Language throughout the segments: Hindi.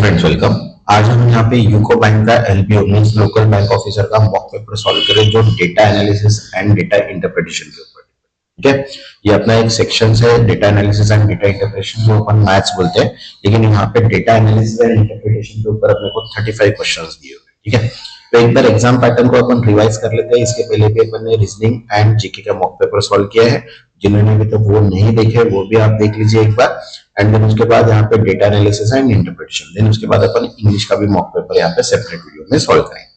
Friends welcome. आज हम यहाँ पे यूको बैंक का LBO means local bank officer का मॉक पेपर सॉल्व करें जो data analysis and data interpretation के ऊपर। ठीक है, ये अपना एक सेक्शन है data analysis and data interpretation जो अपन मैथ्स बोलते हैं, लेकिन यहाँ पे डेटा एनालिसिस एंड इंटरप्रिटेशन के ऊपर अपने को 35 क्वेश्चंस दिए हुए। ठीक है, तो एक बार एग्जाम पैटर्न को अपन रिवाइज कर लेते हैं। इसके पहले भी अपन ने रीजनिंग एंड जीके का मॉक पेपर सॉल्व किया है, जिन्होंने अभी तक वो नहीं देखे वो भी आप देख लीजिए एक बार। एंड देन उसके बाद यहाँ पे data analysis and interpretation, then उसके बाद अपन इंग्लिश का भी मॉक पेपर यहाँ पे सेपरेट वीडियो में सॉल्व करेंगे।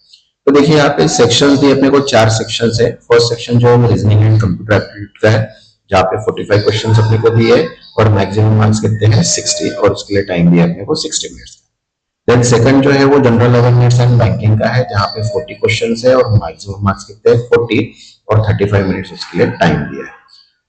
तो देखिए यहाँ पे सेक्शंस दिए अपने को 4 सेक्शंस है। फर्स्ट सेक्शन जो है रीजनिंग एंड कंप्यूटर एप्टीट्यूड का है, जहाँ पे 45 क्वेश्चंस अपने को दिए और मैक्सिमम मार्क्स कितने हैं 60, और उसके लिए टाइम दिया अपने को 60 मिनट्स। देन सेकंड जो है वो जनरल अवेयरनेस एंड बैंकिंग का है, जहाँ पे 40 क्वेश्चंस है और मैक्सिमम मार्क्स कितने हैं 40, और 35 मिनट्स उसके लिए टाइम दिया है।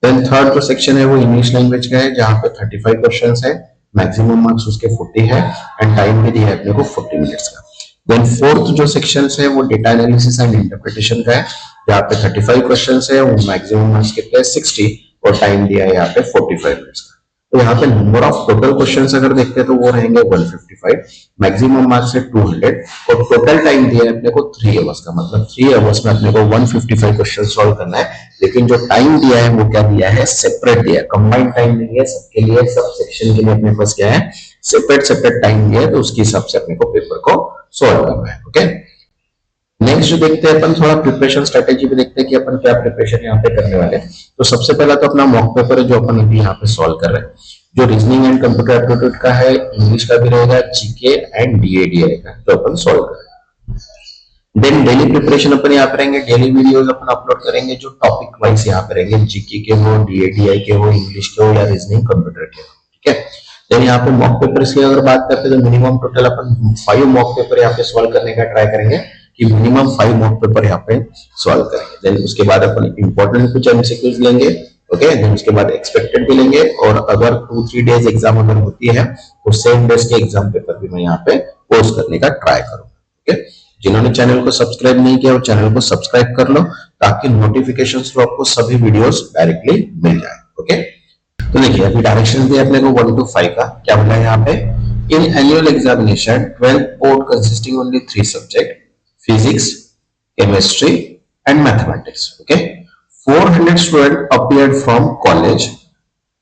देन थर्ड जो सेक्शन है वो इंग्लिश लैंग्वेज का है, जहाँ पे 35 क्वेश्चंस है, मैक्सिमम मार्क्स उसके 40 है एंड टाइम भी दिया है अपने को 40 मिनट्स का। देन फोर्थ जो सेक्शन है वो डेटा एनालिसिस एंड इंटरप्रिटेशन का है, जहाँ पे 35 क्वेश्चंस है, मैक्सिमम मार्क्स कितने हैं 60, और टाइम दिया है यहाँ पे 45 मिनट्स का। तो यहाँ पे नंबर ऑफ टोटल क्वेश्चंस अगर देखते हैं तो वो रहेंगे 155, मैक्सिमम मार्क्स है 200, और टोटल टाइम दिया है अपने को 3 आवर्स का। मतलब 3 आवर्स में अपने को 155 क्वेश्चन सॉल्व करना है, लेकिन जो टाइम दिया है वो क्या दिया है, सेपरेट दिया है, कंबाइंड टाइम नहीं है सबके लिए, सब सेक्शन के लिए अपने पास क्या है, सेपरेट टाइम दिया है। तो उसके हिसाब से अपने को पेपर को सॉल्व करना है। ओके, नेक्स्ट जो देखते हैं अपन थोड़ा प्रिपरेशन स्ट्रेटेजी भी देखते हैं कि अपन क्या प्रिपरेशन यहाँ पे करने वाले हैं। तो सबसे पहला तो अपना मॉक पेपर है जो अपन अभी यहाँ पे सॉल्व कर रहे हैं, जो रीजनिंग एंड कंप्यूटर एप्टीट्यूड का है, इंग्लिश का भी रहेगा, जीके एंड डीएडीआई का, जो अपन सॉल्व कर रहे हैं। देन डेली प्रिपरेशन अपन यहाँ पे रहेंगे, डेली वीडियोस अपन अपलोड करेंगे जो टॉपिक वाइज यहाँ पे रहेंगे, जीके के हो, डीएडीआई के हो, इंग्लिश के हो या रीजनिंग कंप्यूटर के हो। ठीक है, देन यहाँ पे मॉक पेपर की अगर बात करते हैं तो मिनिमम टोटल अपन 5 मॉक पेपर यहाँ पे सॉल्व करने का ट्राई करेंगे, कि मिनिमम 5 मॉक पेपर यहाँ पे सॉल्व करेंगे। देन उसके बाद अपन इंपॉर्टेंट कुछ एमसीक्यूज लेंगे। ओके, देन उसके बाद एक्सपेक्टेड भी लेंगे, और अगर 2-3 डेज एग्जाम अगर होती है तो सेम डेज के एग्जाम पेपर भी मैं यहाँ पे पोस्ट करने का ट्राई करूंगा। ओके, जिन्होंने चैनल को सब्सक्राइब नहीं किया वो चैनल को सब्सक्राइब कर लो, ताकि नोटिफिकेशन थ्रू आपको सभी वीडियोस डायरेक्टली मिल जाए। ओके, तो देखिए अभी डायरेक्शन दिया अपने को 1 to 5 का। क्या बोला है यहाँ पे, in annual examination 12 board consisting only 3 subject, physics, chemistry and mathematics. Okay, 400 students appeared from college.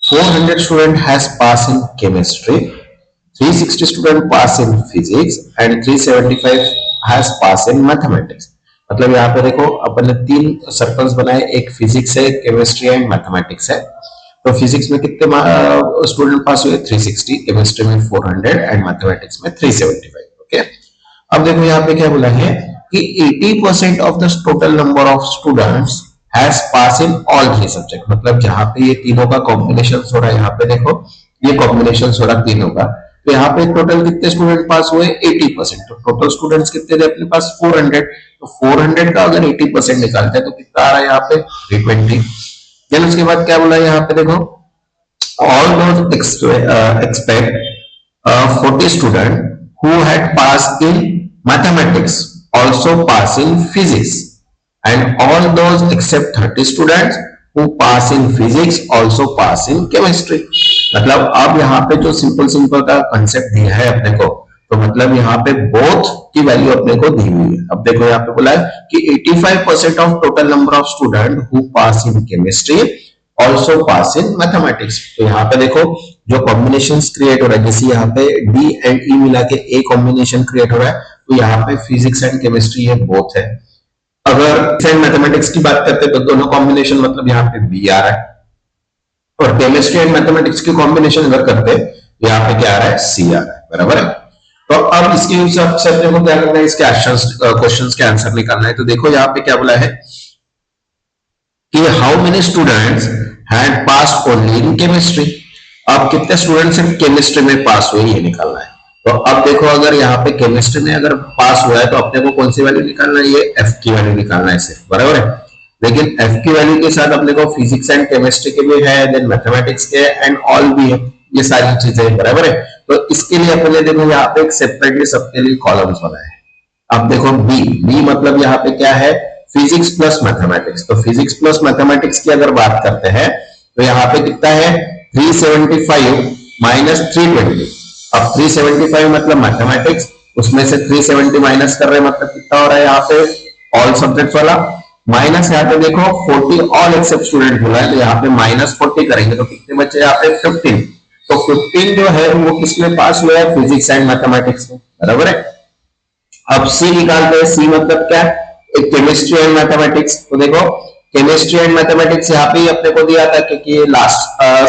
400 student has passed in chemistry, 360 student pass in physics and 375 has passed in mathematics. मतलब यहाँ पे देखो अपन ने 3 सर्कल्स बनाए, एक फिजिक्स है, केमिस्ट्री एंड मैथमेटिक्स है। तो फिजिक्स में कितने स्टूडेंट पास हुए 360, केमिस्ट्री में 400 एंड मैथमेटिक्स में 375। ओके, अब देखो यहाँ पे क्या बोला है कि 80% of the total number of students has pass in all 3 subject. मतलब जहां पे ये तीनों का कॉम्बिनेशन हो रहा है, यहाँ पे देखो ये कॉम्बिनेशन हो रहा है तीनों का, तो यहाँ पे टोटल कितने स्टूडेंट पास हुए 80%। तो टोटल स्टूडेंट्स कितने थे अपने पास 400, तो 400 का अगर 80% निकालते हैं तो कितना आ रहा है यहाँ पे 320। देन उसके बाद क्या बोला है यहाँ पे देखो, all those expect 40 student who had passed in mathematics also pass in physics, and all those except 30 students who pass in physics also pass in chemistry। मतलब अब यहाँ पे जो सिंपल का कंसेप्ट दिया है अपने को, तो मतलब यहाँ पे बोथ की वैल्यू अपने को दी हुई है। अब देखो यहाँ पे बोला है कि 85% of total number of student who pass in chemistry also pass in mathematics. तो यहाँ पे देखो जो कॉम्बिनेशन क्रिएट हो रहा है, जैसे यहाँ पे डी एंड ई मिला के ए कॉम्बिनेशन क्रिएट हो रहा है, तो यहाँ पे फिजिक्स एंड केमिस्ट्री ये बोथ है। अगर एंड मैथमेटिक्स की बात करते हैं तो दोनों कॉम्बिनेशन मतलब यहाँ पे बी आ रहा है, और केमिस्ट्री एंड मैथमेटिक्स की कॉम्बिनेशन अगर करते हैं तो यहाँ पे क्या आ रहा है, सी आ रहा है। बराबर है, तो अब इसके हिसाब से अपने को क्या करना है, इसके क्वेश्चन के आंसर निकालना है। तो देखो यहाँ पे क्या बोला है कि how many students had passed only in chemistry. अब कितने स्टूडेंट सिर्फ केमिस्ट्री में पास हुए ये निकालना है। तो अब देखो अगर यहाँ पे केमिस्ट्री में अगर पास हुआ है तो अपने को कौन सी वैल्यू निकालना है, ये एफ की वैल्यू निकालना है सिर्फ। बराबर है, लेकिन एफ की वैल्यू के साथ अपने को फिजिक्स एंड केमिस्ट्री के भी है, देन मैथमेटिक्स के एंड ऑल भी है, ये सारी चीजें। बराबर है, तो इसके लिए अपने देखो यहाँ पे एक सेपरेटली सबके लिए कॉलम्स बनाए हैं। अब देखो बी मतलब यहाँ पे क्या है, फिजिक्स प्लस मैथमेटिक्स। तो फिजिक्स प्लस मैथमेटिक्स की अगर बात करते हैं तो यहाँ पे कितना है 375 माइनस 320। अब 375 मतलब मैथमेटिक्स, उसमें से 370 माइनस कर रहे हैं मतलब कितना हो रहा है यहाँ पे ऑल सब्जेक्ट वाला, माइनस यहाँ पे देखो 40 ऑल एक्सेप्ट स्टूडेंट बोला है, तो यहाँ पे -40 करेंगे तो कितने बचे यहाँ पे 15। तो 15 जो है वो किसमें पास हुआ है, फिजिक्स एंड मैथमेटिक्स में, बराबर है। अब सी निकालते हैं, सी मतलब क्या, एक केमिस्ट्री एंड मैथमेटिक्स। तो देखो केमिस्ट्री एंड मैथमेटिक्स यहाँ पे अपने को दिया था क्योंकि लास्ट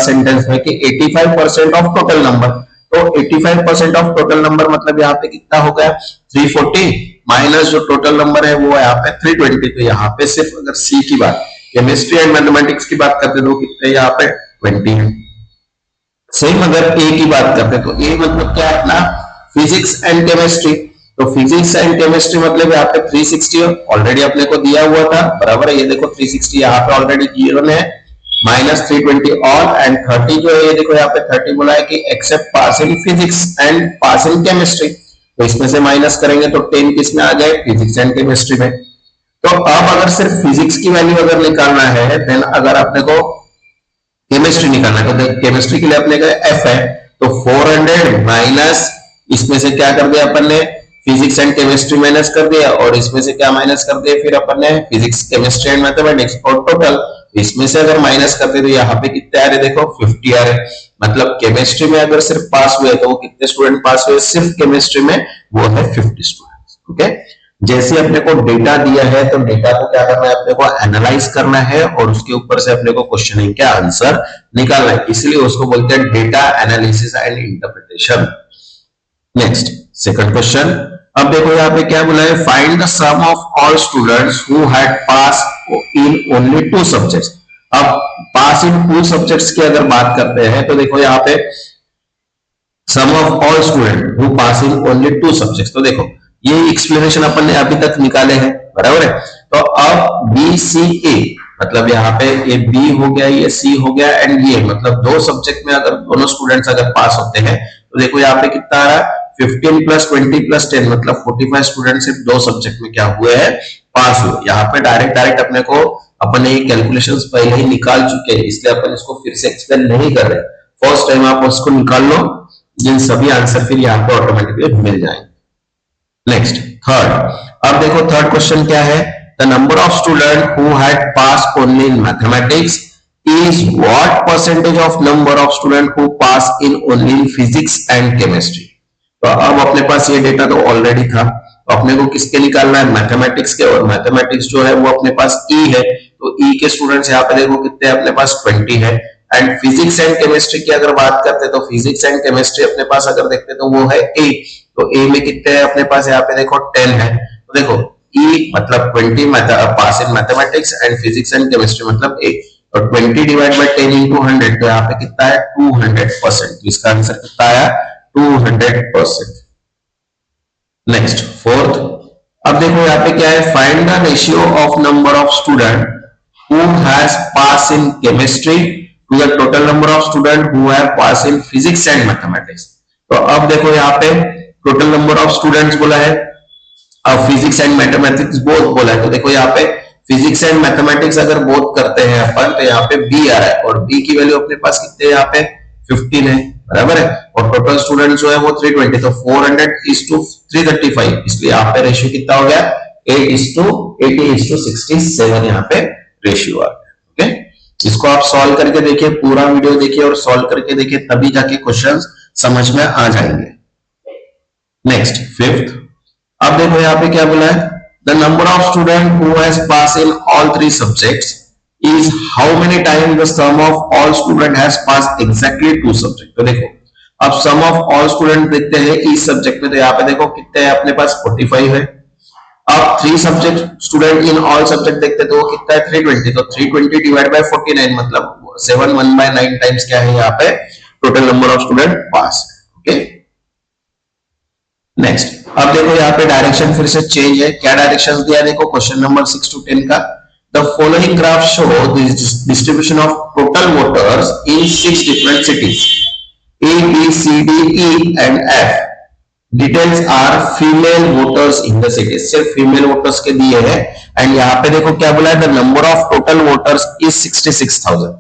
सेंटेंस में कि 85% ऑफ टोटल नंबर, तो 85% ऑफ टोटल नंबर मतलब यहाँ पे कितना हो गया 340 माइनस जो टोटल नंबर है वो है यहाँ पे 320। तो यहाँ पे सिर्फ अगर सी की बात, केमिस्ट्री एंड मैथमेटिक्स की बात करते तो कितने यहाँ पे 20 है। सेम अगर ए की बात करते तो ए मतलब क्या है अपना फिजिक्स एंड केमिस्ट्री, तो फिजिक्स एंड केमिस्ट्री मतलब यहाँ पे 360 ऑलरेडी अपने को दिया हुआ था, बराबर है। ये देखो 360 यहाँ पे ऑलरेडी गिवन है, -320 ऑल एंड 30 जो है ये देखो यहाँ पे 30 बोला है कि except pass in physics and pass in chemistry, तो इसमें से माइनस करेंगे तो 10 किस में आ जाए, फिजिक्स एंड केमिस्ट्री में। तो अब अगर सिर्फ फिजिक्स की वैल्यू अगर निकालना है, देन अगर अपने को केमिस्ट्री निकालना है तो केमिस्ट्री के लिए अपने का एफ है, तो 400 माइनस इसमें से क्या कर दिया अपन ने, फिजिक्स एंड केमिस्ट्री माइनस कर दिया, और इसमें से क्या माइनस कर दिया फिर अपन ने, फिजिक्स केमिस्ट्री एंड मैथमेटिक्स, और टोटल इसमें से अगर माइनस करते तो यहाँ पे कितने आ रहे देखो 50 आ रहे। मतलब केमिस्ट्री में अगर सिर्फ पास हुए तो वो कितने स्टूडेंट पास हुए, सिर्फ केमिस्ट्री में वो है 50 स्टूडेंट्स। ओके, जैसे अपने को डेटा दिया है तो डेटा को क्या करना है, अपने को एनालाइज करना है और उसके ऊपर से अपने को क्वेश्चनिंग का आंसर निकालना है, इसलिए उसको बोलते हैं data analysis and interpretation. Next second question, अब देखो यहाँ पे क्या बोला है, find the sum of all students who had pass in only 2 subjects. अब पास इन 2 सब्जेक्ट्स की अगर बात करते हैं तो देखो यहाँ पे sum of all student who pass in only 2 subjects, तो देखो ये एक्सप्लेनेशन अपन ने अभी तक निकाले हैं, बराबर है। तो अब बी सी ए मतलब यहाँ पे ये बी हो गया, ये सी हो गया एंड ये मतलब 2 सब्जेक्ट में अगर दोनों स्टूडेंट्स अगर पास होते हैं तो देखो यहाँ पे कितना आ रहा है 15 + 20 + 10 मतलब 45 स्टूडेंट सिर्फ 2 सब्जेक्ट में क्या हुए हैं, पास हुए। यहाँ पे डायरेक्ट अपने को अपने ये कैलकुलेशंस पहले ही निकाल चुके हैं, इसलिए अपन इसको फिर से एक्सप्लेन नहीं कर रहे। फर्स्ट टाइम आप उसको निकाल लो, जिन सभी आंसर फिर यहाँ पे ऑटोमेटिकली मिल जाएंगे। नेक्स्ट थर्ड, अब देखो थर्ड क्वेश्चन क्या है, the number of student who had pass only in mathematics is what percentage of number of student who pass in only in physics and chemistry। तो अब अपने पास ये डेटा तो ऑलरेडी था, तो अपने को किसके निकालना है, मैथमेटिक्स के, और मैथमेटिक्स जो है वो अपने पास ई है, तो ई के स्टूडेंट्स यहाँ पे देखो कितने अपने पास 20 है। एंड फिजिक्स एंड केमिस्ट्री की अगर बात करते तो फिजिक्स एंड केमिस्ट्री अपने पास अगर देखते तो वो है ए, तो ए में कितने है अपने पास यहाँ पे देखो 10 है। तो देखो ई मतलब 20 pass in mathematics and physics and chemistry मतलब ए, और 20 डिवाइड बाय 10 into 100 तो यहाँ पे कितना है 200%, तो इसका आंसर कितना आया 200%। नेक्स्ट फोर्थ, अब देखो यहाँ पे क्या है, find the ratio of number of student who has pass in chemistry to the total number of student who have pass in physics and mathematics. तो अब देखो यहाँ पे टोटल नंबर ऑफ स्टूडेंट्स बोला है, अब फिजिक्स एंड मैथमेटिक्स बोथ बोला है, तो देखो यहाँ पे फिजिक्स एंड मैथमेटिक्स अगर बोथ करते हैं अपन तो यहाँ पे बी आ रहा है, और बी की वैल्यू अपने पास कितने यहाँ पे 15 है, बराबर है, और टोटल स्टूडेंट जो है वो 320, तो 400:335, इसलिए यहाँ पे रेशियो कितना हो गया 8:80:67 यहाँ पे रेशियो आ गया। ओके, इसको आप सॉल्व करके देखिए, पूरा वीडियो देखिए और सॉल्व करके देखिए, तभी जाके क्वेश्चन समझ में आ जाएंगे। नेक्स्ट फिफ्थ, अब देखो यहाँ पे क्या बोला है, the number of student who has passed in all 3 subjects is how many times the sum of all student has passed exactly 2 subjects। तो देखो अब sum of all student देखते हैं इस सब्जेक्ट में, तो यहाँ पे देखो कितने है अपने पास 45 है। अब 3 subject student in all subject देखते तो वो कितना है 320, तो 320 डिवाइड बाय 49 मतलब 7/1/9 टाइम्स क्या है यहाँ पे total number of student pass. Okay, next, अब देखो यहाँ पे डायरेक्शन फिर से चेंज है, क्या डायरेक्शंस दिया देखो क्वेश्चन नंबर 6 to 10 का, the following graph show the distribution of total voters in 6 different cities A, B, C, D, E and F। Details are female voters in the city, सिर्फ फीमेल वोटर्स के दिए हैं। एंड यहाँ पे देखो क्या बोला है, the number of total voters is 66,000।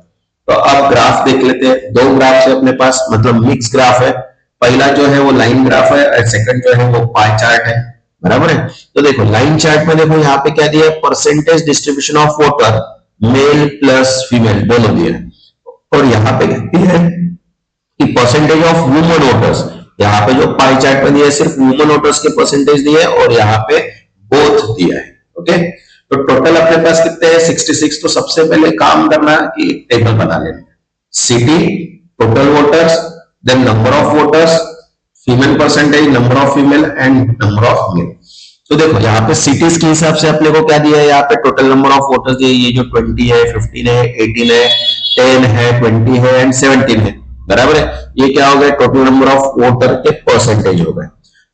तो अब ग्राफ देख लेते हैं, 2 ग्राफ है अपने पास, मतलब मिक्स ग्राफ है। पहला जो है वो लाइन ग्राफ है और सेकंड जो है वो पाई चार्ट है, बराबर है। तो देखो लाइन चार्ट में देखो यहाँ पे क्या दिया है, percentage distribution of voter male plus female दोनों दिए हैं, और यहाँ पे क्या है कि परसेंटेज ऑफ वुमन वोटर्स, यहाँ पे जो पाई चार्ट में दिया है सिर्फ वुमन वोटर्स के परसेंटेज दिए है और यहाँ पे बोथ दिया है। ओके, तो टोटल अपने पास कितने हैं 66। तो सबसे पहले काम करना कि टेबल बना लेना, city, total voters, then number of voters, female percentage, number of female and number of male. तो देखो यहाँ पे सिटीज के हिसाब से अपने को क्या दिया है, यहाँ पे टोटल नंबर ऑफ वोटर्स दिए, ये जो 20 है, 15 है, 18 है, 10 है, 20 है एंड 17 है, बराबर है। ये क्या हो गया, टोटल नंबर ऑफ वोटर के परसेंटेज हो गए।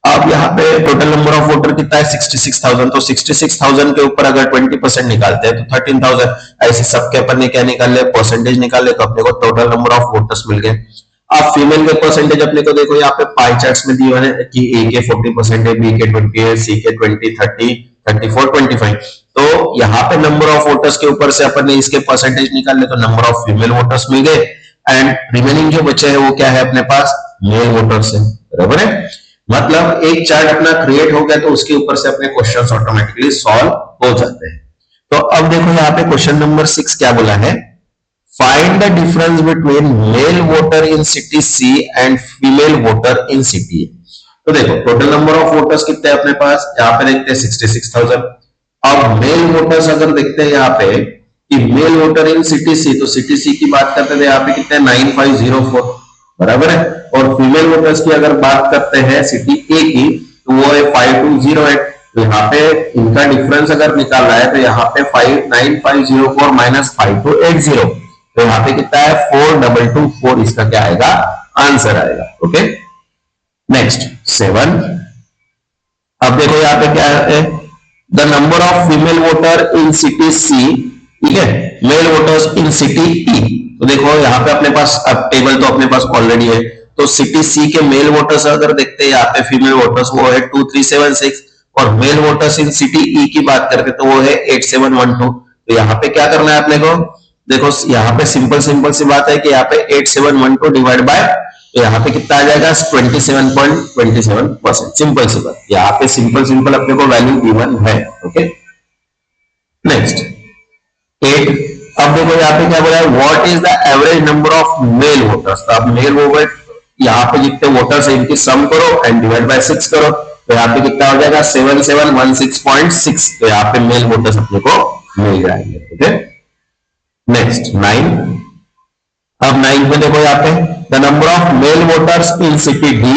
अब यहाँ पे टोटल नंबर ऑफ वोटर कितना है 66,000, तो 66,000 के ऊपर अगर 20% निकालते हैं तो 13,000, ऐसे सबके अपन ने क्या निकाल लिया, परसेंटेज निकाल लिया, तो अपने को टोटल नंबर ऑफ वोटर्स मिल गए। अब फीमेल के परसेंटेज अपने को देखो यहाँ पे पाई चार्ट्स में दिए हुए हैं कि ए के 40% है, बी के 20 है, सी के 20, 30, 34, 25। तो यहाँ पे नंबर ऑफ वोटर्स के ऊपर से अपन ने इसके परसेंटेज निकाल ले, तो नंबर ऑफ फीमेल वोटर्स मिल गए एंड रिमेनिंग जो बचे हैं वो क्या है अपने पास, मेल वोटर्स है, बराबर है। मतलब एक चार्ट अपना क्रिएट हो गया तो उसके ऊपर से अपने क्वेश्चंस ऑटोमेटिकली सॉल्व हो जाते हैं। तो अब देखो यहाँ पे क्वेश्चन नंबर 6 क्या बोला है, find the difference between male voter in city C and female voter in city A. तो देखो टोटल नंबर ऑफ वोटर्स कितने हैं अपने पास, यहाँ पे देखते हैं 66,000। अब मेल वोटर्स अगर देखते हैं यहाँ पे कि मेल वोटर इन सिटी सी, तो सिटी सी की बात करते थे यहाँ पे कितने 9504, बराबर है। और फीमेल वोटर्स की अगर बात करते हैं सिटी ए की तो वो है 5208। तो यहाँ पे इनका डिफरेंस अगर निकालना है तो यहाँ पे 9504 माइनस 5280, तो यहाँ पे कितना है 4224, इसका क्या आएगा आंसर आएगा। Okay, next 7। अब देखो यहाँ पे क्या है, the number of female voter in city C, ठीक है, male voters in city E. तो देखो यहाँ पे अपने पास अब टेबल तो अपने पास ऑलरेडी है, तो सिटी सी के मेल वोटर्स अगर देखते हैं यहाँ पे फीमेल वोटर्स वो है 2376, और मेल वोटर्स इन सिटी ई की बात करते तो वो है 8712। तो यहाँ पे क्या करना है अपने को, देखो यहाँ पे सिंपल सी बात है कि यहाँ पे 8712 डिवाइड बाय, तो यहाँ पे कितना आ जाएगा 27.27%, सिंपल सी बात। यहाँ पे सिंपल अपने को वैल्यू गिवन है। Okay, next 8। अब देखो यहाँ पे क्या बोला है, what is the average number of male voters. तो आप मेल वोटर यहाँ पे जितने वोटर्स है इनकी सम करो एंड डिवाइड बाय 6 करो, तो यहाँ पे कितना हो जाएगा 7716.6। तो यहाँ पे मेल वोटर्स अपने को मिल जाएंगे। Okay, next 9। अब 9 में देखो यहाँ पे the number of mail voters in city D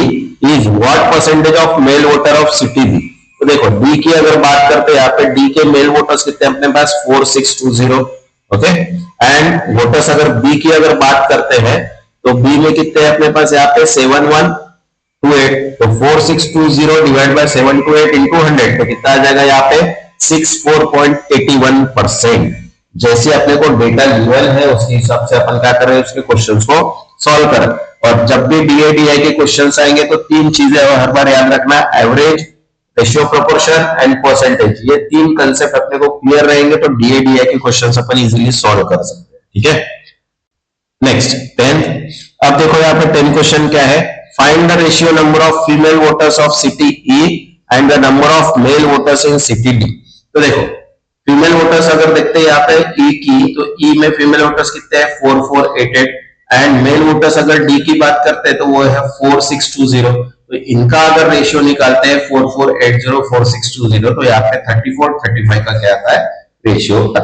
is what percentage of male voter of city D. तो देखो डी की अगर बात करते हैं यहाँ पे डी के मेल वोटर्स कितने अपने पास 4620। ओके, एंड वोटर्स अगर बी की अगर बात करते हैं तो बी में कितने हैं अपने पास यहाँ पे 7128। तो 4620 डिवाइड बाय 728 इंटू 100, तो कितना आ जाएगा यहाँ पे 64.81%। जैसे अपने को डेटा गिवन है उसके हिसाब से अपन क्या कर रहे हैं, उसके क्वेश्चंस को सॉल्व करें। और जब भी डीए के क्वेश्चंस आएंगे तो तीन चीजें हर बार याद रखना, average, ratio proportion and percentage. ये तीन कंसेप्ट अपने को क्लियर रहेंगे तो डीए के क्वेश्चंस अपन इजीली सॉल्व कर सकते हैं। ठीक है, नेक्स्ट 10th। अब देखो यहाँ पे 10 क्वेश्चन क्या है, find the ratio number of female voters of city E and the number of mail voters in city D. तो देखो फीमेल वोटर्स अगर देखते हैं यहाँ पे ई की, तो ई में फीमेल वोटर्स कितने हैं 4488, एंड मेल वोटर्स अगर डी की बात करते हैं तो वो है 4620। तो इनका अगर रेशियो निकालते हैं 4480 4620, तो यहाँ पे 34:35 का क्या आता है रेशियो।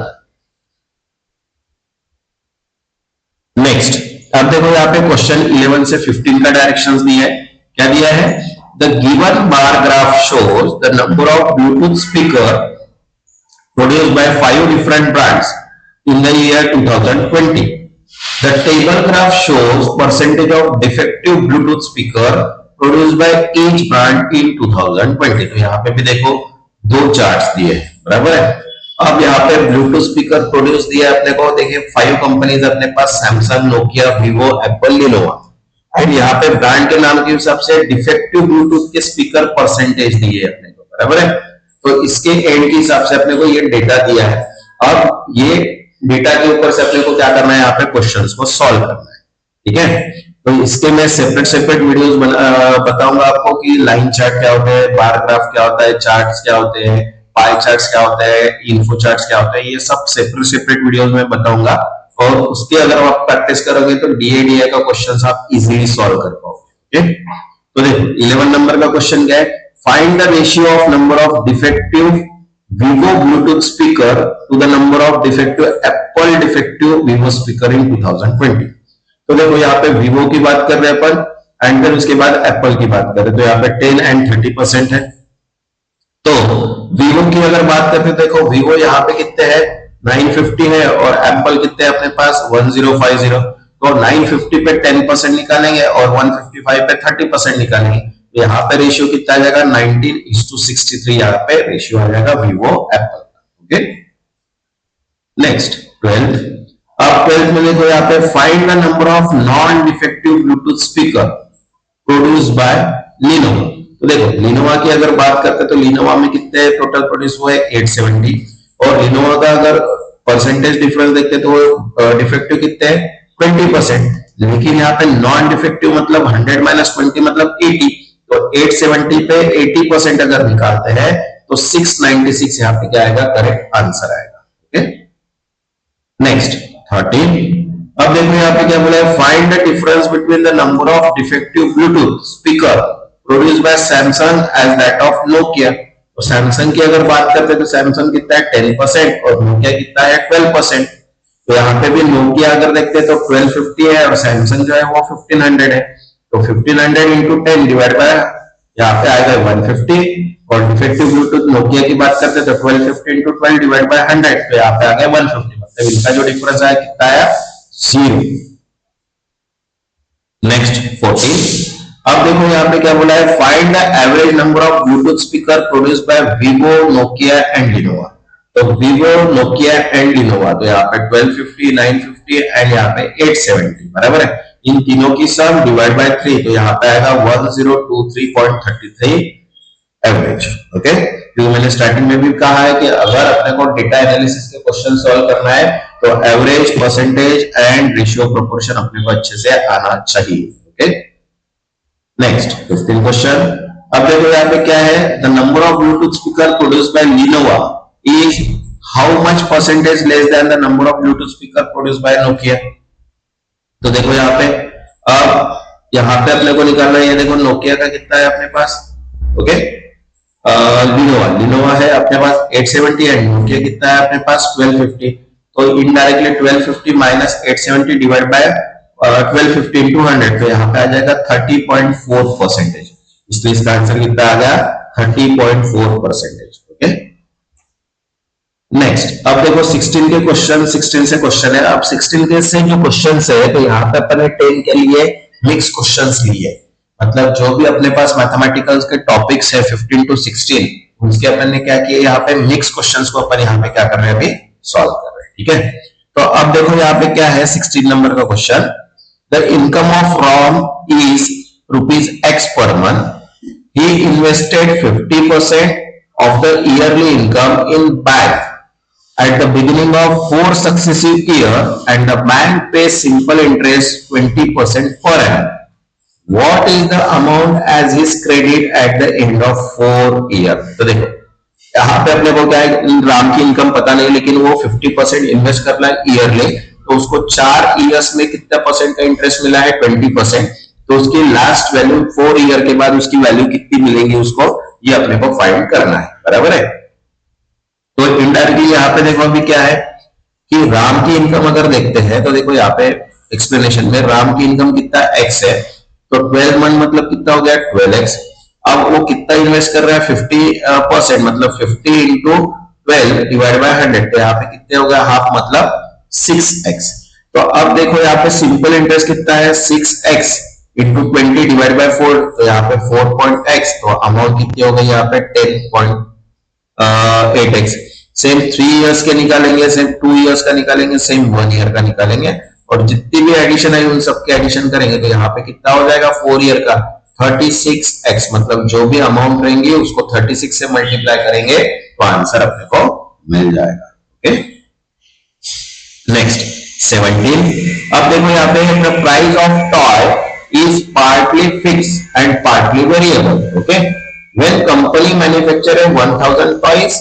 नेक्स्ट, अब देखो यहाँ पे क्वेश्चन 11 से 15 का डायरेक्शंस दिया है। क्या दिया है, the given bar graph shows the number of Bluetooth speaker produced by 5 different brands in the year 2020. The table graph shows percentage of defective Bluetooth speaker produced by each brand in 2020. तो यहाँ पे भी देखो दो चार्ट्स दिए हैं, बराबर है। अब यहाँ पे ब्लूटूथ स्पीकर प्रोड्यूस दिया है अपने को, देखिए 5 कंपनीज अपने पास, Samsung, Nokia, Vivo, Apple, Lenovo. And यहाँ पे ब्रांड के नाम के हिसाब से डिफेक्टिव ब्लूटूथ के स्पीकर परसेंटेज दिए है अपने को, बराबर है। तो इसके एंड के हिसाब से अपने को ये डेटा दिया है। अब ये डेटा के ऊपर से अपने को क्या करना है, यहाँ पे क्वेश्चंस को सॉल्व करना है। ठीक है, तो इसके मैं सेपरेट सेपरेट वीडियोस बताऊंगा आपको कि लाइन चार्ट क्या होता है, बार ग्राफ क्या होता है, चार्ट्स क्या होते हैं, पाई चार्ट्स क्या होता है, इन्फो चार्ट्स क्या होता है, ये सब सेपरेट सेपरेट वीडियोस में बताऊंगा। और उसके अगर आप प्रैक्टिस करोगे तो डीएडीआई का क्वेश्चन आप इजीली सॉल्व कर पाओगे। तो देखो 11 नंबर का क्वेश्चन क्या है, find the ratio of number of defective Vivo Bluetooth speaker to the number of defective Apple defective Vivo speaker in 2020। तो देखो यहाँ पे विवो की बात कर रहे हैं अपन, एंड फिर उसके बाद एप्पल की बात कर रहे हैं, तो यहाँ पे 10 एंड 30% है। तो विवो की अगर बात करते हैं, देखो विवो यहाँ पे कितने हैं, 950 है, और एप्पल कितने हैं अपने पास 1050। तो 950 पे 10% निकालेंगे और 155 पे 30% निकालेंगे, तो यहाँ पे रेशियो कितना आ जाएगा, 19:63 यहाँ पे रेशियो आ जाएगा Vivo Apple. Okay, next 12th। अब 12th में देखो यहाँ पे find the number of non defective Bluetooth speaker produce bye Lenovo. तो देखो लिनोवा की अगर बात करते हैं तो लिनोवा में कितने टोटल प्रोड्यूस हुए 870, और लिनोवा का अगर परसेंटेज डिफरेंस देखते हैं तो डिफेक्टिव कितने हैं 20%, लेकिन यहाँ पे नॉन डिफेक्टिव मतलब 100 माइनस 20 मतलब 80। तो 870 पे 80% अगर निकालते हैं तो 696 यहाँ पे क्या आएगा, करेक्ट आंसर आएगा। Okay, next 13। अब देखो यहाँ पे क्या बोला है, find the difference between the number of defective Bluetooth speaker produce by Samsung as that of Nokia. तो सैमसंग की अगर बात करते हैं तो सैमसंग कितना है 10% और नोकिया कितना है 12%। तो यहाँ पे भी नोकिया अगर देखते हैं तो 1250 है और सैमसंग जो है वो 1500 है। तो 1500 इंटू 10 डिवाइड बाय यहाँ पे आएगा 150, और डिफेक्टिव ब्लूटूथ नोकिया की बात करते हैं तो 1250 इंटू 12 डिवाइड बाय 100, तो यहाँ पे आ गया 150, मतलब इनका जो डिफरेंस आया कितना आया 0। नेक्स्ट 14। अब देखो यहाँ पे क्या बोला है, find the average number of Bluetooth speaker produced by Vivo, Nokia and Lenovo. तो विवो, नोकिया एंड लिनोवा, तो यहाँ पे 1250, 950 एंड यहाँ पे 870 बराबर है। इन तीनों की सम डिवाइड बाय 3, तो यहाँ पे आएगा 1023.33 एवरेज। ओके, क्योंकि मैंने स्टार्टिंग में भी कहा है कि अगर अपने को डेटा एनालिसिस के क्वेश्चन सॉल्व करना है तो average, percentage and ratio proportion अपने को अच्छे से आना चाहिए। Okay, next 15 question. अब देखो यहाँ पे क्या है, the number of Bluetooth speaker produced by Lenovo is how much percentage less than the number of Bluetooth speaker produced by Nokia. तो देखो यहाँ पे, अब यहाँ पे अपने को निकालना है, देखो नोकिया का कितना है अपने पास। ओके, लिनोवा है अपने पास 870 है, नोकिया कितना है अपने पास 1250। तो indirectly 1250 minus 870 divide by 1250 into 100, तो यहाँ पे आ जाएगा 30.4%। इसलिए इसका आंसर कितना आ गया 30.4%। Okay, next. अब देखो 16 के क्वेश्चन, 16 से क्वेश्चन है। अब 16 के से जो क्वेश्चन है, तो यहाँ पे अपन ने 10 के लिए मिक्स क्वेश्चंस लिए, मतलब जो भी अपने पास मैथमेटिकल्स के टॉपिक्स है 15 to 16, उसके अपन ने क्या किया, यहाँ पे मिक्स क्वेश्चंस को अपन यहाँ पे क्या कर रहे हैं, अभी सॉल्व कर रहे हैं। ठीक है, तो अब देखो यहाँ पे क्या है 16 नंबर का question, the income of ROM is ₹X per month. He invested 50% of the yearly income in bank at the beginning of 4 successive years, and the bank pays simple interest 20% per annum. What is the amount as his credit at the end of 4 years? तो देखो यहाँ पे अपने को क्या है, राम की इनकम पता नहीं, लेकिन वो 50% इन्वेस्ट करना है ईयरली, तो उसको 4 इयर्स में कितना परसेंट का इंटरेस्ट मिला है 20%। तो उसकी लास्ट वैल्यू 4 ईयर के बाद उसकी वैल्यू कितनी मिलेगी उसको, ये अपने को फाइंड करना है, बराबर है। तो इनडायरेक्टली यहाँ पे देखो अभी क्या है कि राम की इनकम अगर देखते हैं तो देखो यहाँ पे एक्सप्लेनेशन में राम की इनकम कितना x है, तो 12 मंथ मतलब कितना हो गया 12x। अब वो कितना इन्वेस्ट कर रहा है 50%, मतलब 50 इंटू 12 डिवाइड बाय 100, तो यहाँ पे कितने हो गया हाफ मतलब 6x। तो अब देखो यहाँ पे सिंपल इंटरेस्ट कितना है 6x इंटू 20 डिवाइड बाय 4, तो यहाँ पे 4.x, तो अमाउंट कितनी हो गई यहाँ पे 10.8x। सेम 3 इयर्स के निकालेंगे, सेम 2 इयर्स का निकालेंगे, सेम 1 ईयर का निकालेंगे, और जितनी भी एडिशन है उन सबके एडिशन करेंगे, तो यहाँ पे कितना हो जाएगा 4 ईयर का 36x, मतलब जो भी अमाउंट रहेंगी उसको 36 से मल्टीप्लाई करेंगे तो आंसर अपने को मिल जाएगा। Okay, next 17। अब देखो यहाँ पे the price of toy is partly fixed and partly variable. Okay, when company manufacture 1000 toys,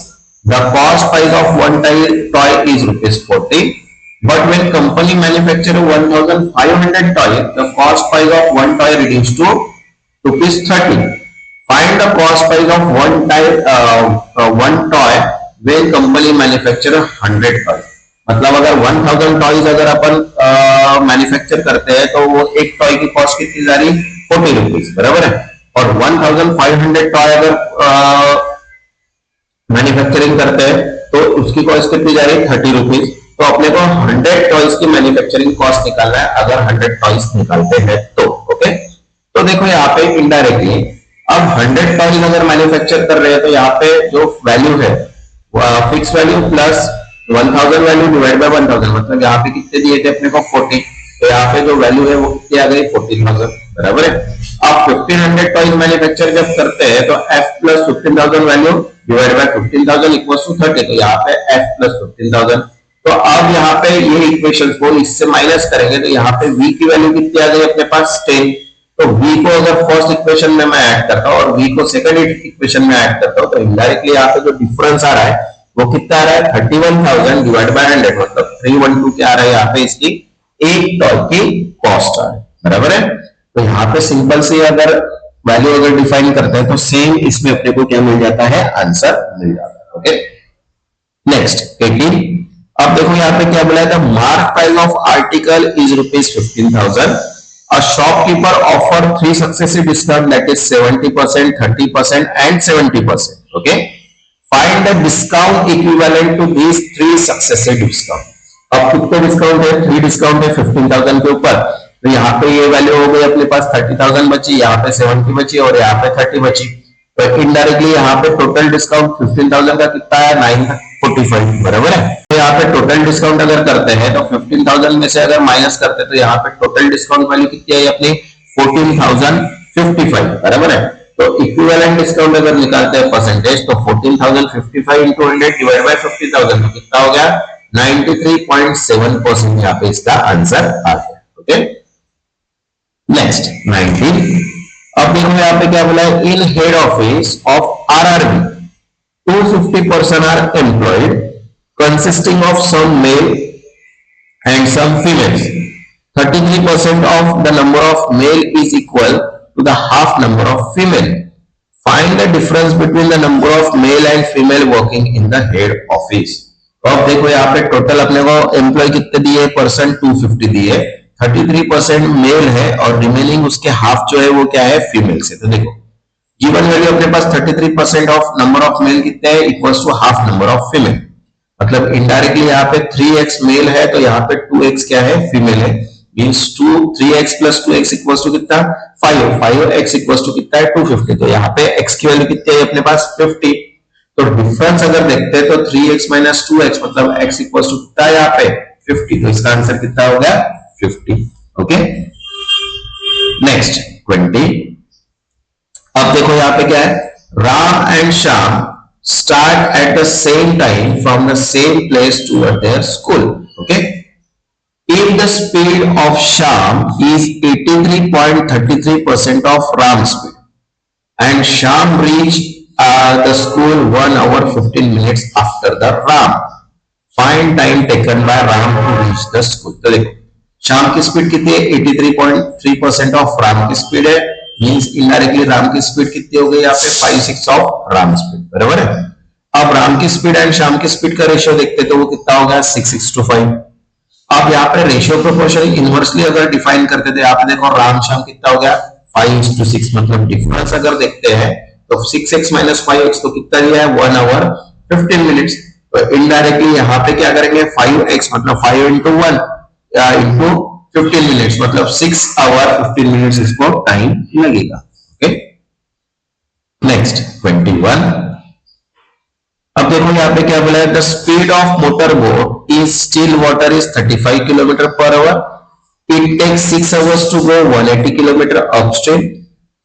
the cost price of one toy is rupees 40. But when company manufacture 1500 toys, the cost price of one toy reduced to rupees 30. Find the cost price of one toy when company manufacture 100 toys. मतलब अगर 1000 टॉयज अगर अपन मैन्युफैक्चर करते हैं तो वो एक टॉय की कॉस्ट कितनी जा रही, 40 रुपीज, बराबर है। और 1500 टॉय अगर मैन्युफैक्चरिंग करते हैं तो उसकी कॉस्ट कितनी जा रही है, 30 रुपीज। तो अपने को 100 टॉयज की मैन्युफैक्चरिंग कॉस्ट निकालना है अगर 100 टॉयज निकालते हैं तो। ओके, तो देखो यहाँ पे इनडायरेक्टली अब 100 टॉयज अगर मैन्युफैक्चर कर रहे हैं तो यहाँ पे जो वैल्यू है fix value plus 1000 value divide bye 1000, मतलब यहाँ पे कितने दिए थे अपने को 40, तो यहाँ पे जो वैल्यू है वो कितनी आ गई 14000, बराबर है। अब 1500 टॉयज मैन्युफैक्चर जब करते हैं तो f plus 15000 value divide by 15000 equals to 30, तो यहाँ पे f प्लस 15000। तो अब यहाँ पे ये इक्वेशन को इससे माइनस करेंगे तो यहाँ पे v की वैल्यू कितनी आ गई अपने पास 10। तो v को अगर फर्स्ट इक्वेशन में मैं ऐड करता हूँ और v को सेकंड इक्वेशन में ऐड करता हूँ तो इनडायरेक्टली यहाँ पे जो डिफरेंस आ रहा है वो कितना आ रहा है 31000 डिवाइड बाय 100, मतलब 312 क्या आ रहा है यहाँ पे इसकी एक टॉय की कॉस्ट आ रही है, बराबर है। तो यहाँ पे सिंपल से अगर वैल्यू अगर डिफाइन करते हैं तो सेम इसमें अपने को क्या मिल जाता है, आंसर मिल जाता है। Okay, next 18। अब देखो यहाँ पे क्या बोला था, mark price of article is rupees 15,000। A shopkeeper offered 3 successive discount, that is 70%, 30% and 70%. Okay, find the discount equivalent to these 3 successive discount. अब कितने डिस्काउंट है, 3 डिस्काउंट है 15,000 के ऊपर, तो यहाँ पे ये वैल्यू हो गई अपने पास 30,000 बची, यहाँ पे 70 बची और यहाँ पे 30 बची। तो इनडायरेक्टली यहाँ पे टोटल डिस्काउंट 15,000 का कितना है 945, बराबर है। तो यहाँ पे टोटल डिस्काउंट अगर करते हैं तो 15,000 में से अगर माइनस करते हैं तो यहाँ पे टोटल डिस्काउंट वैल्यू कितनी आई अपनी 14,055, बराबर है। तो इक्विवेलेंट डिस्काउंट अगर निकालते हैं परसेंटेज तो 14,055 इंटू 100 डिवाइड बाय 50,000 तो कितना हो गया 93.7% यहाँ पे इसका आंसर आ गया। Okay, next 19। अब देखो यहाँ पे क्या बोला है, in head office of RRB 250 person are employed consisting of some male and some females. 33% of the number of male is equal to the half number of female. Find the difference between the number of male and female working in the head office. तो अब देखो यहाँ पे टोटल अपने को एम्प्लॉय कितने दिए, पर्सन 250 दिए, 33% मेल है और रिमेनिंग उसके हाफ जो है वो क्या है फीमेल से। तो देखो गिवन वैल्यू अपने पास 33% ऑफ नंबर ऑफ मेल कितने है equals to half number of female, मतलब इनडायरेक्टली यहाँ पे 3x मेल है तो यहाँ पे 2x क्या है फीमेल है, means 3x plus 2x equals to कितना 5x इक्वल्स टू कितना है 250। तो यहाँ पे x की वैल्यू कितनी है अपने पास 50। तो डिफरेंस अगर देखते हैं तो 3x माइनस 2x मतलब x इक्वल्स टू कितना है यहाँ पे 50। तो इसका आंसर कितना हो गया 50। Okay, next 20। अब देखो यहाँ पे क्या है, Ram and Shyam start at the same time from the same place toward their school. Okay, if the speed of Shyam is 83.33% of Ram's speed and Shyam reached the school 1 hour 15 minutes after the Ram, find time taken by Ram to reach the school. तो देखो श्याम की स्पीड कितनी है 83.3% ऑफ राम की स्पीड है, मींस इनडायरेक्टली राम की स्पीड कितनी हो गई यहाँ पे 5/6 ऑफ राम स्पीड, बराबर है। अब राम की स्पीड एंड श्याम की स्पीड का रेशियो देखते तो वो कितना हो गया 6:5। अब यहाँ पे रेशियो प्रोपोर्शनल इनवर्सली अगर डिफाइन करते थे आप देखो राम श्याम कितना हो गया 5:6, मतलब डिफरेंस अगर देखते हैं तो 6x माइनस 5x तो कितना दिया है 1 आवर 15 मिनट्स। तो इनडायरेक्टली यहाँ पे क्या करेंगे 5x मतलब 5 into 1 इंटू 15 मिनट्स मतलब 6 आवर 15 मिनट्स इसको टाइम लगेगा। Okay, next 21। अब देखो यहाँ पे क्या बोला है, the speed of motor boat is still water is 35 kilometre per hour, it takes 6 hours to go 180 kilometre upstream,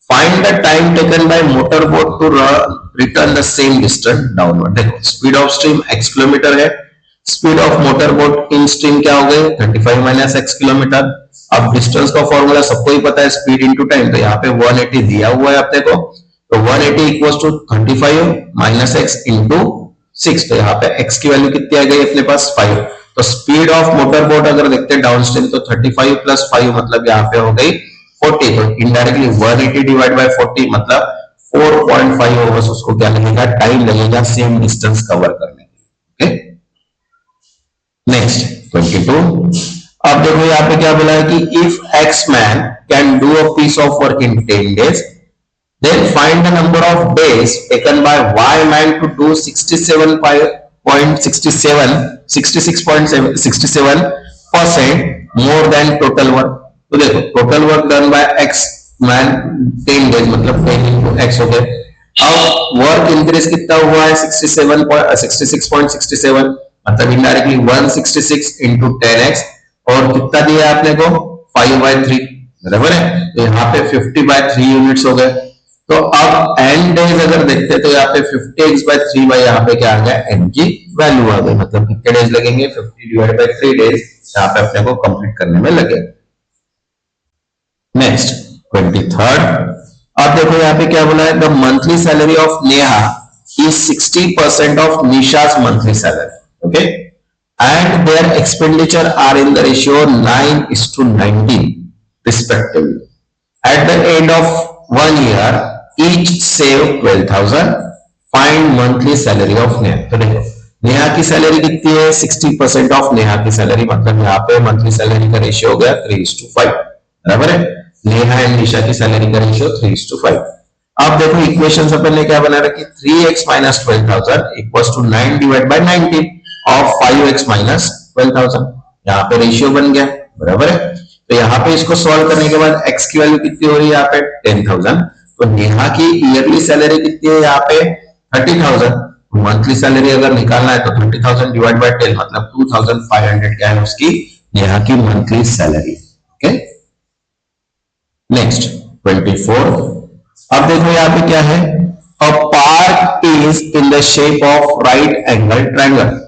find the time taken by motor boat to return the same distance downward. देखो speed of stream x kilometre है, speed of motor boat in stream क्या हो गई 35 माइनस एक्स किलोमीटर। अब डिस्टेंस का फॉर्मूला सबको ही पता है, स्पीड इंटू टाइम, तो यहाँ पे 180 दिया हुआ है अपने को, तो 180 equals to 35 minus x into 6, तो यहाँ पे x की वैल्यू कितनी आ गई अपने पास 5। तो स्पीड ऑफ मोटर बोट अगर देखते हैं डाउन स्ट्रीम तो 35 प्लस 5 मतलब यहाँ पे हो गई 40, तो इनडायरेक्टली 180 डिवाइड बाय 40 मतलब 4.5 आवर्स उसको क्या लगेगा, टाइम लगेगा सेम डिस्टेंस कवर करने के लिए। नेक्स्ट 22। अब देखो यहाँ पे क्या बोला है कि if x man can do a piece of work in 10 days, then find the number of days taken by y man to do 66.67% more than total work। तो देखो total work done by x man 10 days मतलब 10 into x हो गए। अब वर्क इंक्रीज कितना हुआ है 66.67 मतलब इनडायरेक्टली 166 into 10x, और कितना दिया आपने को 5/3, बराबर है, तो यहाँ पे 50/3 यूनिट्स हो गए। तो अब n डेज अगर देखते तो यहाँ पे 50x/3 बाई यहाँ पे क्या आ गया n की वैल्यू आ गई, मतलब कितने डेज लगेंगे 50 डिवाइड बाई 3 डेज यहाँ पे अपने को कंप्लीट करने में लगे। Next 23rd। अब देखो यहाँ पे क्या बोला है, the monthly salary of Neha is 60% of Nisha's monthly salary, okay, and their expenditure are in the ratio 9:19 respectively. At the end of 1 year, each save 12,000. Find monthly salary of Neha. तो देखो नेहा की सैलरी कितनी है 60% ऑफ नेहा की सैलरी, मतलब यहाँ पे मंथली सैलरी का रेशियो हो गया 3:5, बराबर है। नेहा एंड निशा की सैलरी का रेशियो 3:5। अब देखो इक्वेशन अपन ने क्या बना रखी 3x minus 12,000 equals to 9 divide by 19 of 5x minus 12,000, यहाँ पे रेशियो बन गया, बराबर है। तो यहाँ पे इसको सॉल्व करने के बाद x की वैल्यू कितनी हो रही है यहाँ पे 10,000, तो नेहा की ईयरली सैलरी कितनी है यहाँ पे 30,000, मंथली सैलरी अगर निकालना है तो 30,000 डिवाइड बाय 10 मतलब 2,500 क्या है उसकी नेहा की मंथली सैलरी, ओके। नेक्स्ट 24। अब देखो यहाँ पे क्या है, a park is in the shape of right angle triangle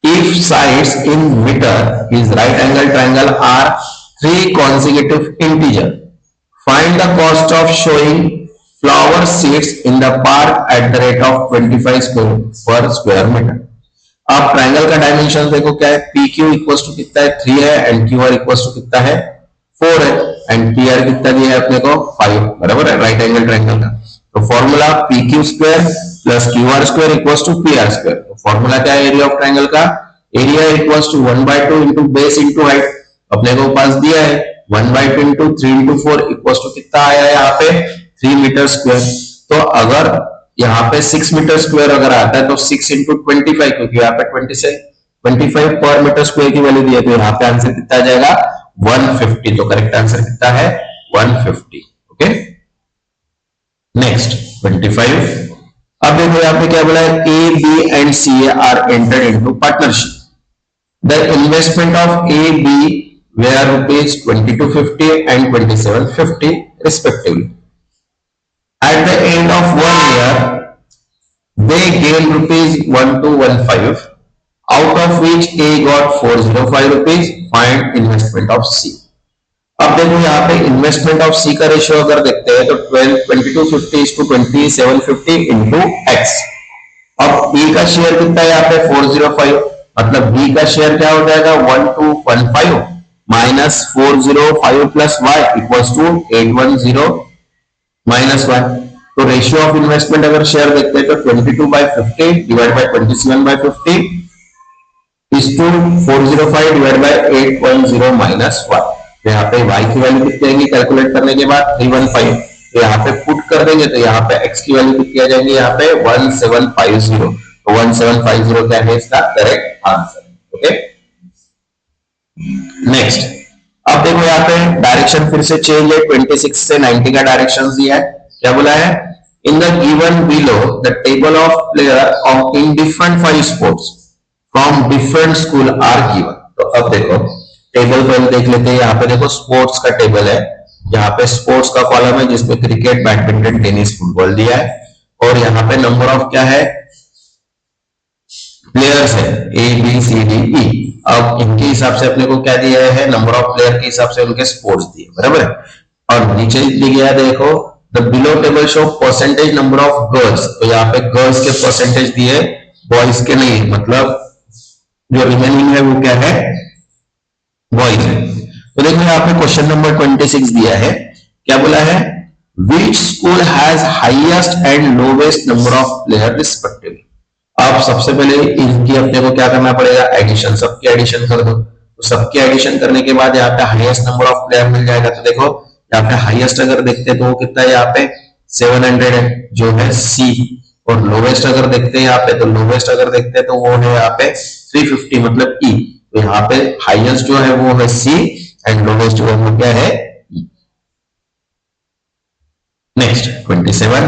if sides in meter is right angle triangle are 3 consecutive integer. Find the cost of showing flower seeds in the park at the rate of 25 per square meter. अब ट्रायंगल का डायमेंशन देखो क्या है, पी क्यू इक्वल्स टू कितना है 3 है, and q r equals to कितना है 4 है, एंड पी आर कितना दिया है अपने को 5, बराबर है, राइट एंगल ट्रायंगल का। तो formula P Q square plus Q R square equals to P R square. तो फॉर्मूला क्या है एरिया ऑफ ट्रायंगल का, area equals to 1/2 into base into height, अपने को पास दिया है 1/2 इंटू 3 इंटू 4 इक्वल्स टू कितना आया है यहाँ पे 3 मीटर स्क्वायर। तो अगर यहाँ पे 6 मीटर स्क्वायर अगर आता है तो 6 इंटू 25, क्योंकि यहाँ पे 25 पर मीटर स्क्वायर की वैल्यू दी है, तो यहाँ पे आंसर कितना आ जाएगा 150। तो करेक्ट आंसर कितना है 150, ओके। नेक्स्ट 25। अब देखो यहाँ पे क्या बोला है, A B and C are entered into partnership. The investment of A B were rupees 2250 and 2750 respectively. At the end of 1 year, they gained rupees 1215, out of which A got 405 rupees. Find investment of C. अब देखो यहाँ पे इन्वेस्टमेंट ऑफ सी का रेशियो अगर देखते हैं तो 2250 is to 2750 into x। अब B का शेयर कितना है यहाँ पे 405, मतलब B का शेयर क्या हो जाएगा 1215 minus 405 plus Y equals to 810 minus 1। तो रेशियो ऑफ इन्वेस्टमेंट अगर शेयर देखते हैं तो 22/50 divide by 27/50 is to 405 divide by 810 minus 1। तो यहाँ पे y की वैल्यू कितनी आएगी कैलकुलेट करने के बाद 315, तो यहाँ पे पुट कर देंगे तो यहाँ पे x की वैल्यू कितनी आ जाएंगी यहाँ पे 1750। तो 1750 क्या है इसका करेक्ट आंसर, ओके। नेक्स्ट अब देखो यहाँ पे डायरेक्शन फिर से चेंज है, 26 से 90 का डायरेक्शन दिया है। क्या बोला है, in the given below the table of player of in different 5 sports from different school are given. तो अब देखो टेबल पहले देख लेते हैं। यहाँ पे देखो स्पोर्ट्स का टेबल है, यहाँ पे स्पोर्ट्स का कॉलम है जिसमें क्रिकेट बैडमिंटन टेनिस फुटबॉल दिया है, और यहाँ पे नंबर ऑफ क्या है प्लेयर्स है ABCDE। अब इनके हिसाब से अपने को क्या दिया है, नंबर ऑफ प्लेयर के हिसाब से उनके स्पोर्ट्स दिए, बराबर है। और नीचे लिख गया देखो, the below table show percentage number of girls, तो यहाँ पे गर्ल्स के परसेंटेज दिए, बॉयज के नहीं, मतलब जो रिमेनिंग है वो क्या है, बॉयज है। तो देखो यहाँ पे क्वेश्चन नंबर 26 दिया है, क्या बोला है, which school has highest and lowest number of player respectively. अब सबसे पहले इनकी अपने को क्या करना पड़ेगा, एडिशन, सबकी एडिशन कर दो। तो सबकी एडिशन करने के बाद यहाँ पे हाईएस्ट नंबर ऑफ प्लेयर मिल जाएगा। तो देखो यहाँ पे हाईएस्ट अगर देखते हैं तो वो कितना है, यहाँ पे 700 है जो है सी, और लोवेस्ट अगर देखते हैं यहाँ पे, तो लोवेस्ट अगर देखते हैं तो वो है यहाँ पे 350 मतलब ई। तो यहाँ पे हाईएस्ट जो है वो है सी एंड लोवेस्ट जो है वो क्या है ई। नेक्स्ट 27,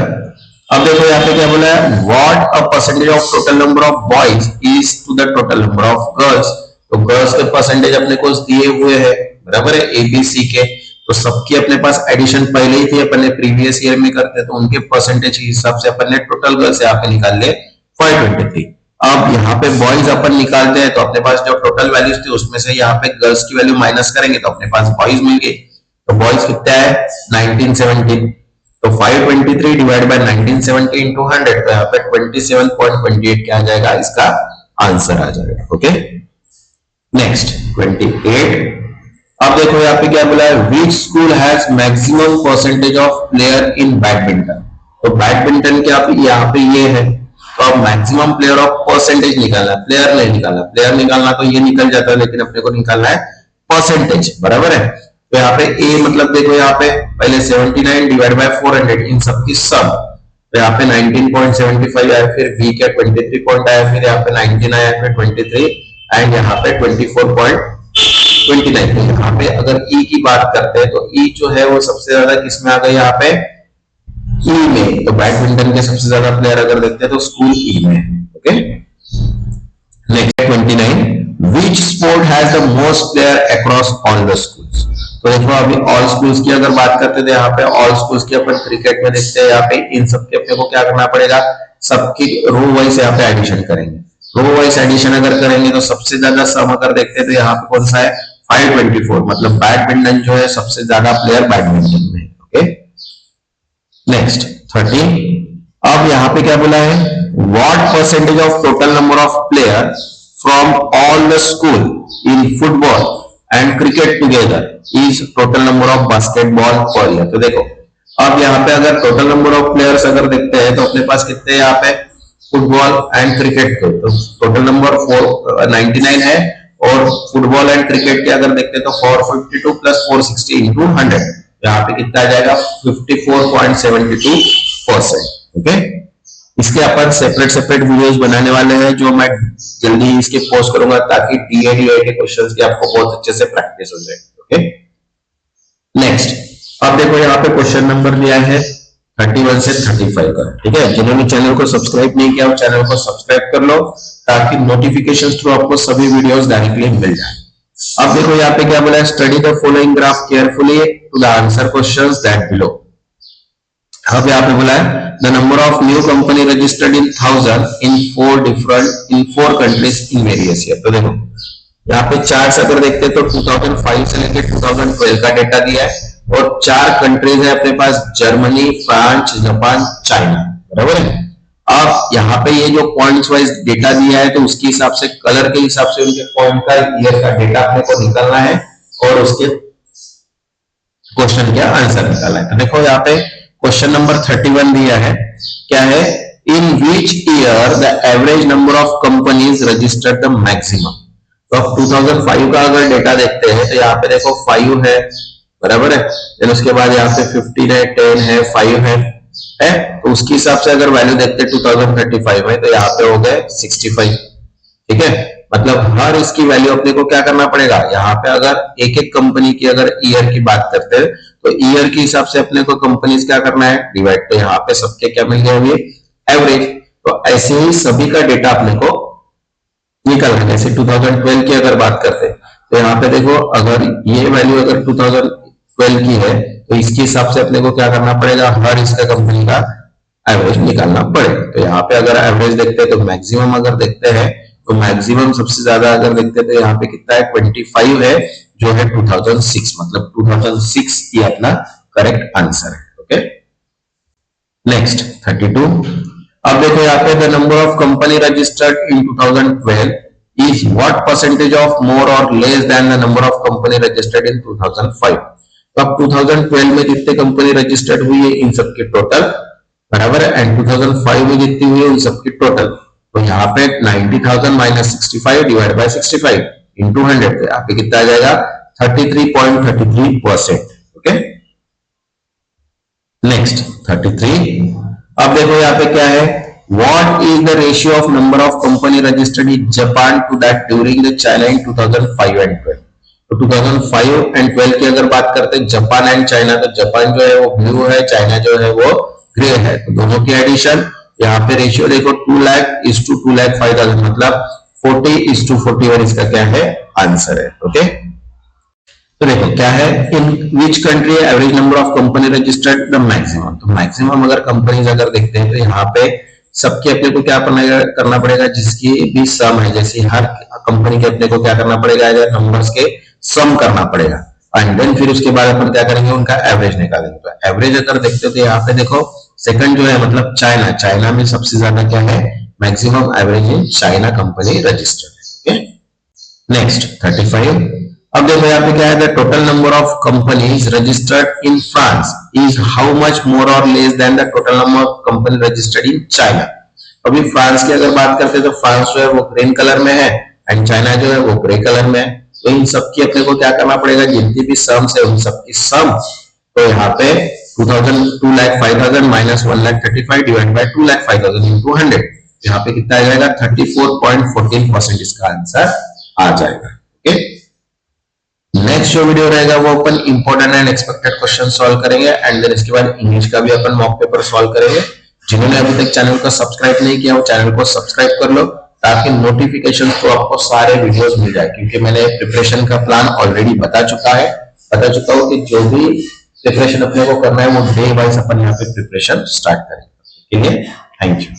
अब देखो यहाँ पे क्या बोला है, what a percentage of total number of boys is to the total number of girls. तो गर्ल्स के परसेंटेज अपने को दिए हुए हैं, बराबर है, ABC के। तो सबकी अपने पास एडिशन पहले ही थी, अपन ने प्रीवियस ईयर में करते, तो उनके परसेंटेज के हिसाब से अपन ने टोटल गर्ल्स यहाँ पे निकाल ले 523। अब यहाँ पे बॉयज अपन निकालते हैं, तो अपने पास जो टोटल वैल्यूज थी उसमें से यहाँ पे गर्ल्स की वैल्यू माइनस करेंगे तो अपने पास बॉयज मिल गए। तो बॉयज कितना है 1917, तो 523 डिवाइड बाय 1970 इंटू 100, तो यहाँ पे 27.28 क्या आ जाएगा, इसका आंसर आ जाएगा। ओके, नेक्स्ट 28, अब देखो यहाँ पे क्या बोला है, which school has maximum percentage of player in badminton. तो बैडमिंटन के यहाँ पे ये है, तो अब मैक्सिमम प्लेयर ऑफ परसेंटेज निकालना, प्लेयर नहीं निकालना, प्लेयर निकालना तो ये निकल जाता है, लेकिन अपने को निकालना है परसेंटेज, बराबर है। तो यहाँ पे ए मतलब देखो यहाँ पे पहले 79 डिवाइड बाय 400, इन सबकी सब, तो यहाँ पे 19.75 आया, फिर बी का 23 पॉइंट आया, फिर यहाँ पे 19 आया, फिर 23 एंड यहाँ पे 24.29। तो यहाँ पे अगर ई की बात करते हैं तो ई जो है वो सबसे ज्यादा किसमें आ गई, यहाँ पे ई में। तो बैडमिंटन के सबसे ज्यादा प्लेयर अगर देखते हैं तो स्कूल ई में। Okay, next 29, which sport has the most player across all the schools. तो देखो अभी ऑल स्कूल्स की अगर बात करते थे, यहाँ पे ऑल स्कूल्स की अपन क्रिकेट में देखते हैं, यहाँ पे इन सबके अपने को क्या करना पड़ेगा, सबकी रो वाइज यहाँ पे एडिशन करेंगे। रो वाइज एडिशन अगर करेंगे तो सबसे ज्यादा सम अगर देखते हैं तो यहाँ पे कौन सा है 524, मतलब बैडमिंटन जो है सबसे ज्यादा प्लेयर बैडमिंटन में। ओके, नेक्स्ट 30, अब यहाँ पे क्या बोला है, what percentage of total number of player from all the school in football and cricket together is total number of basketball per year. तो देखो अब यहाँ पे अगर टोटल नंबर ऑफ प्लेयर्स अगर देखते हैं तो अपने पास कितने यहाँ पे फुटबॉल एंड क्रिकेट के, तो टोटल नंबर 499 है, और फुटबॉल एंड क्रिकेट के अगर देखते हैं तो 452 प्लस 460 इंटू 100, यहाँ पे कितना आ जाएगा 54.72%। ओके, इसके अपन सेपरेट सेपरेट वीडियोस बनाने वाले हैं जो मैं जल्दी इसके पोस्ट करूंगा, ताकि टीएडीआई के क्वेश्चंस की आपको बहुत अच्छे से प्रैक्टिस हो जाए। ओके, नेक्स्ट, अब देखो यहाँ पे क्वेश्चन नंबर दिया है 31 से 35 का, ठीक है। जिन्होंने चैनल को सब्सक्राइब नहीं किया, चैनल को सब्सक्राइब कर लो ताकि नोटिफिकेशन थ्रू आपको सभी वीडियोस डायरेक्टली मिल जाए। अब देखो यहाँ पे क्या बोला है, study the following graph carefully to the answer questions that below. अब यहाँ पे बोला है the number of new company registered in 1000 in 4 countries in various year. तो देखो यहाँ पे चार्ट अगर देखते हैं तो 2005 से लेकर 2012 का डेटा दिया है, और 4 कंट्रीज है अपने पास, जर्मनी, फ्रांस, जापान, चाइना, बराबर है। अब यहाँ पे ये जो पॉइंट्स वाइज डेटा दिया है तो उसके हिसाब से, कलर के हिसाब से उनके पॉइंट का ईयर का डेटा अपने को निकालना है और उसके क्वेश्चन का आंसर निकालना है। तो देखो यहाँ पे क्वेश्चन नंबर 31 दिया है, क्या है, in which year the average number of companies registered the maximum. तो अब 2005 का अगर डेटा देखते हैं तो यहाँ पे देखो 5 है, बराबर है, देन उसके बाद यहाँ पे 15 है, 10 है, 5 है, तो उसके हिसाब से अगर वैल्यू देखते हैं 2035 है, तो यहाँ पे हो गए 65, ठीक है। मतलब हर इसकी वैल्यू अपने को क्या करना पड़ेगा, यहाँ पे अगर एक एक कंपनी की अगर ईयर की बात करते हैं तो ईयर के हिसाब से अपने को कंपनीज क्या करना है, डिवाइड। तो यहाँ पे सबके क्या मिल गए, एवरेज। तो ऐसे ही सभी का डेटा अपने को निकलना है। जैसे 2012 की अगर बात करते हैं तो यहाँ पे देखो अगर ये वैल्यू अगर 2012 की है तो इसके हिसाब से अपने को क्या करना पड़ेगा, हर इसका कंपनी का एवरेज निकालना पड़ेगा। तो यहाँ पे अगर एवरेज देखते हैं तो मैक्सिमम अगर देखते हैं तो मैक्सिमम सबसे ज्यादा अगर देखते हैं तो यहाँ पे कितना है 25 है, जो है 2006, मतलब 2006 ये अपना करेक्ट आंसर है। Okay, next 32। अब देखो यहाँ पे the number of company registered in 2012 is what percentage of more or less than the number of company registered in 2005। तो अब 2012 में जितने कंपनी रजिस्टर्ड हुई है इन सबके टोटल, बराबर है, एंड 2005 में जितनी हुई है उन सबकी टोटल। तो यहाँ पे 90,000 माइनस 65 डिवाइड बाय 65 इंटू 100, तो यहाँ पे कितना आ जाएगा 33.33%। Okay, next 33। अब देखो यहाँ पे क्या है, What is the ratio of number of company registered in Japan to that during the China in 2005 and 12? तो 2005 and 12 की अगर बात करते हैं जापान एंड चाइना, तो जापान जो है वो ब्लू है, चाइना जो है वो ग्रे है, तो दोनों की एडिशन, यहाँ पे रेशियो देखो 2 लाख इज टू 2,05,000, मतलब 40 इज टू 41 इसका क्या है आंसर है। ओके, तो देखो क्या है, in which country average number of company registered the maximum. तो मैक्सिमम अगर कंपनीज अगर देखते हैं तो यहाँ पे सबके अपने को क्या करना पड़ेगा, जिसकी भी सम है, जैसे हर कंपनी के अपने को क्या करना पड़ेगा, नंबर्स के सम करना पड़ेगा, एंड देन फिर उसके बाद अपन क्या करेंगे, उनका एवरेज निकालेंगे। तो एवरेज अगर देखते हो तो यहाँ पे देखो सेकंड जो है मतलब चाइना, चाइना में सबसे ज्यादा क्या है, maximum average in China company registered. Okay, next 35। अब देखो यहाँ पे क्या है, the total number of companies registered in France is how much more और less than the total number of company registered in China. अभी फ्रांस की अगर बात करते हैं तो फ्रांस जो है वो ग्रीन कलर में है एंड चाइना जो है वो ग्रे कलर में है। तो इन सबकी अपने को क्या करना पड़ेगा, जितनी भी सम्स है उन सबकी सम, तो यहाँ पे 2,05,000 माइनस 1,35,000 डिवाइड बाय 2,05,000 इंटू 100, यहाँ पे कितना आ जाएगा 34.14% इसका आंसर आ जाएगा। ओके, नेक्स्ट जो वीडियो रहेगा वो अपन important and expected question solve करेंगे, एंड देन इसके बाद इंग्लिश का भी अपन मॉक पेपर सॉल्व करेंगे। जिन्होंने अभी तक चैनल को सब्सक्राइब नहीं किया वो चैनल को सब्सक्राइब कर लो, ताकि नोटिफिकेशन तो आपको सारे वीडियोस मिल जाए, क्योंकि मैंने प्रिपरेशन का प्लान ऑलरेडी बता चुका हूँ कि जो भी प्रिपरेशन अपने को करना है वो डे वाइज अपन यहाँ पे प्रिपरेशन स्टार्ट करेंगे। Thank you.